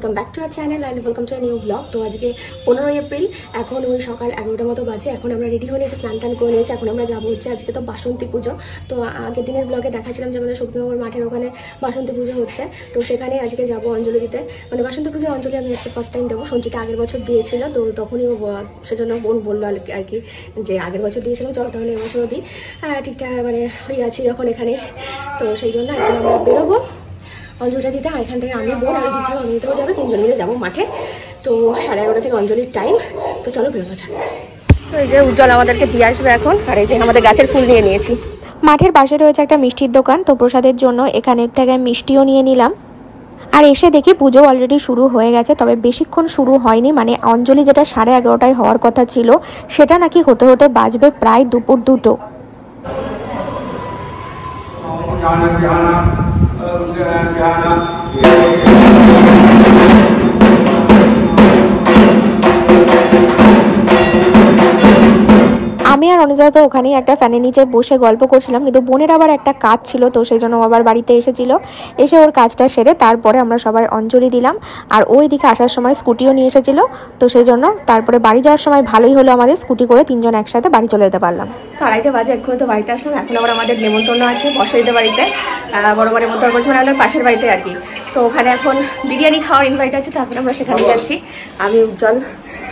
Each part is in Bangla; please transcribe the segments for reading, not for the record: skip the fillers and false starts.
Welcome back to our channel and welcome to a new blog. তো আজকে 15 এপ্রিল, এখন ওই সকাল 11টার মতো বাজে। এখন আমরা রেডি হয়ে নিয়েছি, স্নান টান করে নিয়েছি। এখন আমরা যাবো হচ্ছে, আজকে তো বাসন্তী পুজো। তো আগের দিনের ব্লগে দেখাচ্ছিলাম যে আমাদের শক্তিনগর মাঠের ওখানে বাসন্তী পুজো হচ্ছে, তো সেখানে আজকে যাবো অঞ্জলি দিতে। মানে বাসন্তী পুজোর অঞ্জলি আমি আজকে ফার্স্ট টাইম দেবো। সঞ্চিতা আগের বছর দিয়েছিল, তো তখনই সেজন্য বোন বললো আর কি যে আগের বছর দিয়েছিলাম, চলো তাহলে এবছরও দিই। ঠিকঠাক মানে ফ্রি আছি যখন এখানে, তো সেই জন্য এখন আমরা বেরোবো অঞ্জলিটা দিতে। আর এখান থেকে আমি বোন আর দিক থেকে অনিতাও যাবে, তিনজন মিলে যাবো মাঠে। তো 11:30 থেকে অঞ্জলির টাইম, তো চলো বেরোবো যাক। তো এই যে উজ্জ্বল আমাদেরকে দিয়ে আসবে এখন, আর এই যে আমাদের গাছের ফুল নিয়ে নিয়েছি। মাঠের পাশে রয়েছে একটা মিষ্টির দোকান, তো প্রসাদের জন্য এখানে থেকে মিষ্টিও নিয়ে নিলাম। আর এসে দেখি পুজো অলরেডি শুরু হয়ে গেছে, তবে বেশিক্ষণ শুরু হয়নি। মানে অঞ্জলি যেটা 11:30টায় হওয়ার কথা ছিল, সেটা নাকি হতে হতে বাজবে প্রায় দুপুর 2টো। আমি আর অনিতা তো ওখানেই একটা ফ্যানের নিচে বসে গল্প করছিলাম, কিন্তু বোনের আবার একটা কাজ ছিল, তো সেই জন্য আবার বাড়িতে এসেছিল। এসে ওর কাজটা সেরে তারপরে আমরা সবাই অঞ্জলি দিলাম। আর ওই দিকে আসার সময় স্কুটিও নিয়ে এসেছিল, তো সেই জন্য তারপরে বাড়ি যাওয়ার সময় ভালোই হলো, আমাদের স্কুটি করে তিনজন একসাথে বাড়ি চলে যেতে পারলাম। তো 2:30 বাজে, এক্ষুনি তো বাড়িতে আসলাম। এখন আবার আমাদের নেমন্তন্ন আছে বর্ষাইতে বাড়িতে, বড় বড় নেমন্তন্ন করছে, মানে আমাদের পাশের বাড়িতে আর কি। তো ওখানে এখন বিরিয়ানি খাওয়ার ইনভাইট আছে, তো এখন আমরা সেখানে যাচ্ছি। আমি উজ্জ্বল,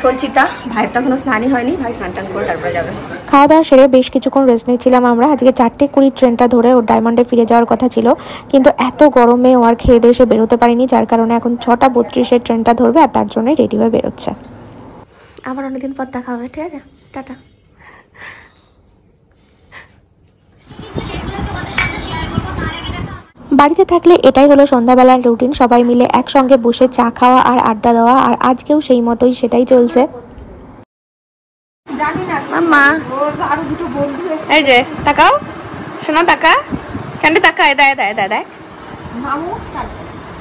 সঞ্চিতা, ভাইয়ের তো এখনো স্নানই হয়নি, ভাই স্নান টান করে তারপরে যাবে। খাওয়া দাওয়া সেরে বেশ কিছুক্ষণ রেস্ট নিচ্ছিলাম আমরা। আজকে 4:20 ট্রেনটা ধরে ওর ডায়মন্ডে ফিরে যাওয়ার কথা ছিল, কিন্তু এত গরমে ও আর খেয়ে দিয়ে এসে বেরোতে পারিনি, যার কারণে এখন 6:32 ট্রেনটা ধরবে, আর তার জন্যই রেডি হয়ে বেরোচ্ছে। আবার অনেকদিন পর দেখা হবে, ঠিক আছে, টাটা। বাড়িতে থাকলে এটাই হলো সন্ধ্যাবেলার রুটিন, সবাই মিলে একসঙ্গে বসে চা খাওয়া আর আড্ডা দেওয়া। আর আজকেও সেই মতোই সেটাই চলছে। মা এই যে তাকাও, শোনা টাকা কেন তাকায়, দেয় দেয় দেয় দেয়।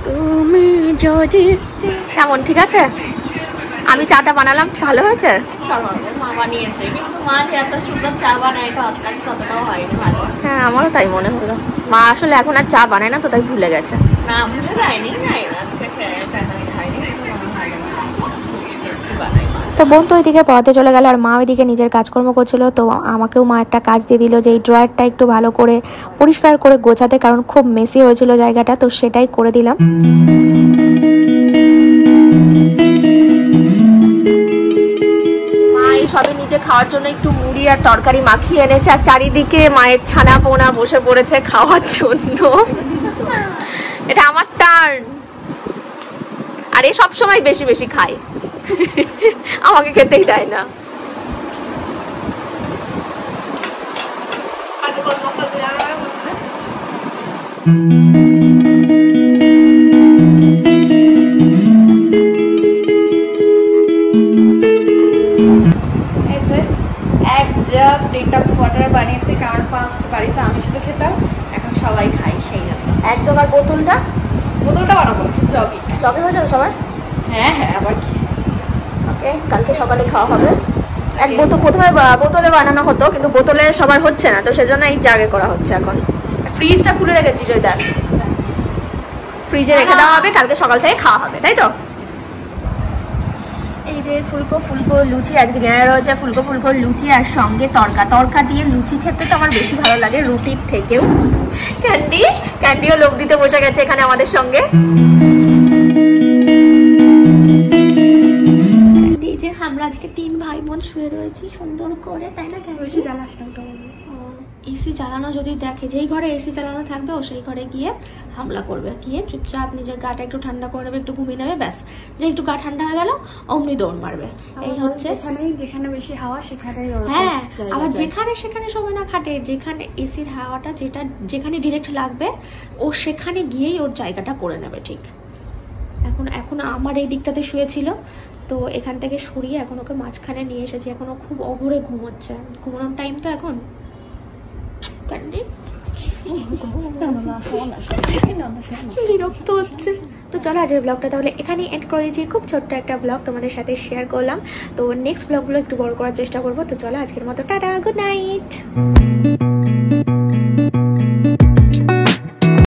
তুমি যদি কেমন, ঠিক আছে? আমি চাটা বানালাম, ভালো হয়েছে। মা বানিয়েছে, কিন্তু মা যে এত সুন্দর চা বানায় এটা ওর কাছে ততটাও হয়নি ভালো। হ্যাঁ, আমারও তাই মনে হলো। মা আসলে এখন আর চা বানায় না, তো তাই ভুলে গেছে। না ভুলে যায়নি, আজকে চাটা হয়নি, টেস্টি বানায়। তো বোন তো ওইদিকে পড়াতে চলে গেল, আর মা ওইদিকে নিজের কাজকর্ম করছিল। তো আমাকেও মা একটা কাজ দিয়ে দিল যে এই ড্রয়ারটা একটু ভালো করে পরিষ্কার করে গোছাতে, কারণ খুব মেসি হয়েছিল জায়গাটা, তো সেটাই করে দিলাম। সবে নিজে খাওয়ার জন্য একটু মুড়ি আর তরকারি মাখিয়ে এনেছে, আর চারিদিকে মায়ের ছানা পোনা বসে পড়েছে খাওয়ার জন্য। এটা আমার টার্ন, আর এ সবসময় বেশি বেশি খায়, আমাকে খেতেই দেয় না। ডিটক্স ওয়াটার বানিয়েছি, কারণ ফার্স্ট বাড়িতে আমি শুধু খেতাম, এখন সবাই খাই, সেই জন্য। এক জগ। আর বোতলটা বানাবো জগে জগে হয়ে যাবে সবার। হ্যাঁ আবার কি, ওকে, কালকে সকালে খাওয়া হবে। এক বোতল প্রথমে বোতলে বানানো হতো, কিন্তু বোতলে সবার হচ্ছে না, তো সেজন্য এই জাগে করা হচ্ছে এখন। ফ্রিজটা খুলে রেখেছি, ওই দেখ, ফ্রিজে রেখে দেওয়া হবে, কালকে সকাল থেকে খাওয়া হবে, তাই তো। এই যে ফুলকো ফুলকো লুচি, আজকে ডিনারে রয়েছে ফুলকো ফুলকো লুচি, আর সঙ্গে তড়কা দিয়ে লুচি খেতে তো আমার বেশি ভালো লাগে রুটির থেকেও। ক্যান্ডিও লোভ দিতে বসে গেছে এখানে আমাদের সঙ্গে। এই যে আমরা আজকে 3 ভাই বোন শুয়ে রয়েছি সুন্দর করে, তাই না? বেশি জ্বালাস না, এসি চালানো যদি দেখে, যেই ঘরে এসি চালানো থাকবে ও সেই ঘরে গিয়ে হামলা করবে, গিয়ে চুপচাপ নিজের গাটা একটু ঠান্ডা করে নেবে, একটু ঘুমিয়ে নেবে, ব্যাস। যে একটু গা ঠান্ডা হয়ে গেল অমনি দৌড় মারবে। এই হচ্ছে যেখানে বেশি হাওয়া সেখানেই। হ্যাঁ, আবার যেখানে সেখানে সময় না খাটে, যেখানে এসির হাওয়াটা যেখানে ডিরেক্ট লাগবে ও সেখানে গিয়েই ওর জায়গাটা করে নেবে, ঠিক। এখন আমার এই দিকটাতে শুয়েছিল, তো এখান থেকে সরিয়ে এখন ওকে মাঝখানে নিয়ে এসেছি। এখন ও খুব অঘরে ঘুমোচ্ছে, ঘুমানোর টাইম তো এখন। বিরক্ত হচ্ছে। তো চলো আজকের ব্লগটা তাহলে এখানেই এন্ড করে দিচ্ছি। খুব ছোট্ট একটা ব্লগ তোমাদের সাথে শেয়ার করলাম, তো নেক্সট ব্লগগুলো একটু বড় করার চেষ্টা করবো। তো চলো আজকের মতো টাটা, গুড নাইট।